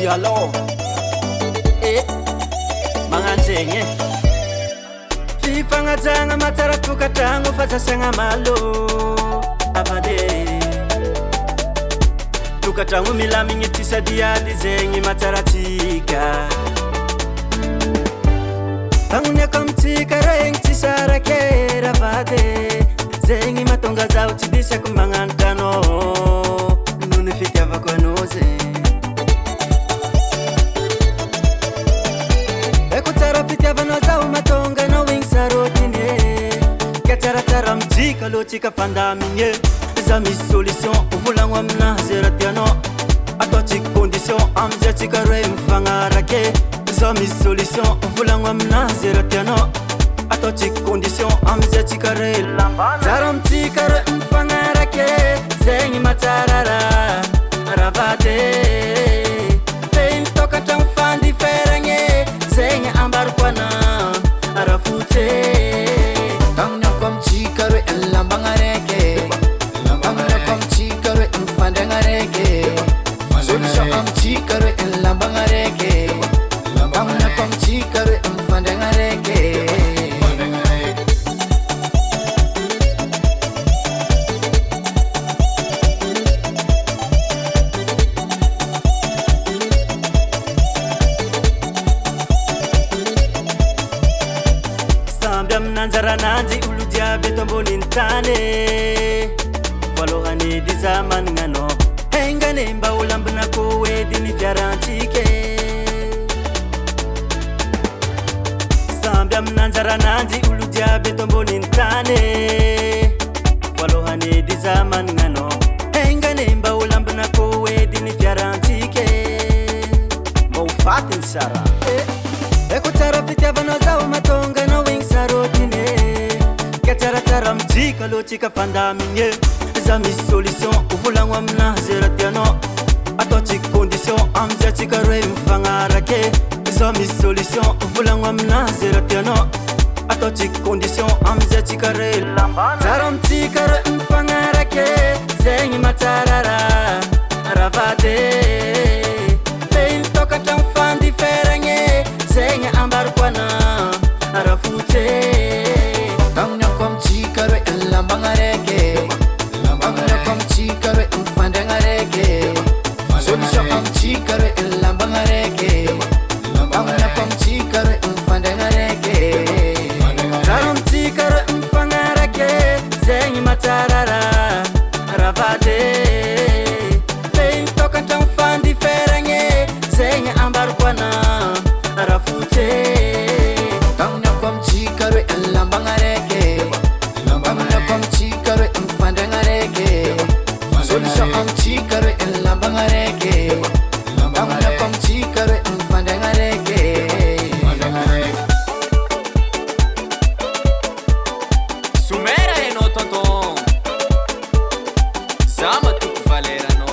Dialog manganjenge Fifangajanga matara tukatango fasasanga malo Abade Tukatango milami ngitisa diadi zengi matara tika Tangunya kamtika reng tisara kera bade Zengi matonga zao tibisha kumangantano Nune fika vakwanoze Ekutara fika vanozao matonga no wingsarotine Katara tara mjika lochika fandaminye Zami solution uvulangwa mna zeratiano Atoti condition amzia chika re mfangarake Zami solution uvulangwa mna zeratiano Atoti condition amzia chika re Tara mchika re mfangarake Zengi matarara Ravate Fein toka tamfandi ferenge Zengi ambarkwana Arafute Tangnya kwa mchika re elambangareke Tangnya kwa mchika re mfandangareke Solution kwa mchika re elambangareke Tangnya kwa mchika re mfandangareke Nanzara nanzi uludia betombo nintane Walohani di zaman ngano Hengane mba ulambna kowe dini fiarantike Sambiam nanzara nanzi uludia betombo nintane Walohani di zaman ngano Hengane mba ulambna kowe dini fiarantike Maufatin sara Ekutara fitya vanozao matonga no wingsarotine Katara tara mjika lochika fandaminye Zami solution uvulangwa mna zeratiano Atoti condition amzia chika re mfangarake Zami solution uvulangwa mna zeratiano Atoti condition amzia chika re Tara mchika re mfangarake Zengi matarara Ravate Fein toka tamfandi ferenge Zengi ambarkwana Arafute Tangnya kwa mchika re elambangareke Tangnya kwa mchika re mfandangareke Solution kwa mchika re elambangareke Tangnya kwa mchika re mfandangareke Tara mchika re mfangarake Zengi matarara Ravate Fein toka tamfandi ferenge Zengi ambarkwana Arafute Tangnya kwa mchika re elambangareke Tangnya kwa mchika re mfandangareke Solution kwa mchika re elambangareke Tangnya kwa mchika re mfandangareke Sumera eno tonton Zama tuku valera no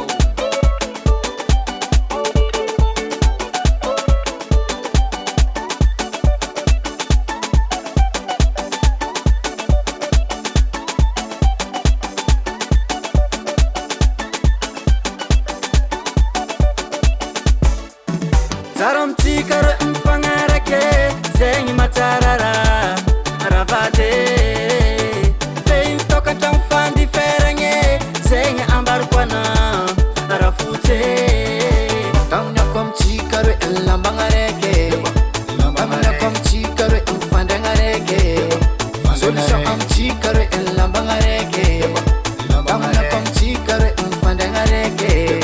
Tara mchika re mfangarake Zengi matarara Ravate Fein toka tamfandi ferenge Zengi ambarkwana Arafute Tangnya kwa mchika re elambangareke Tangnya kwa mchika re mfandangareke Solution kwa mchika re elambangareke Tangnya kwa mchika re mfandangareke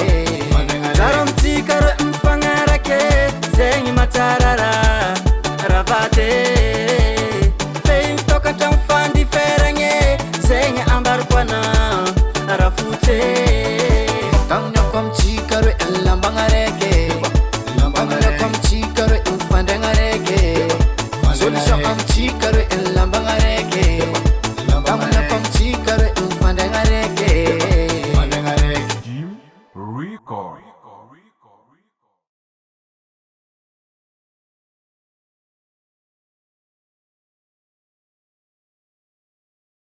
Tara mchika re mfangarake Zengi matarara Ravate Fein toka tamfandi ferenge Zengi ambarkwana Arafute Tangnya kwa mchika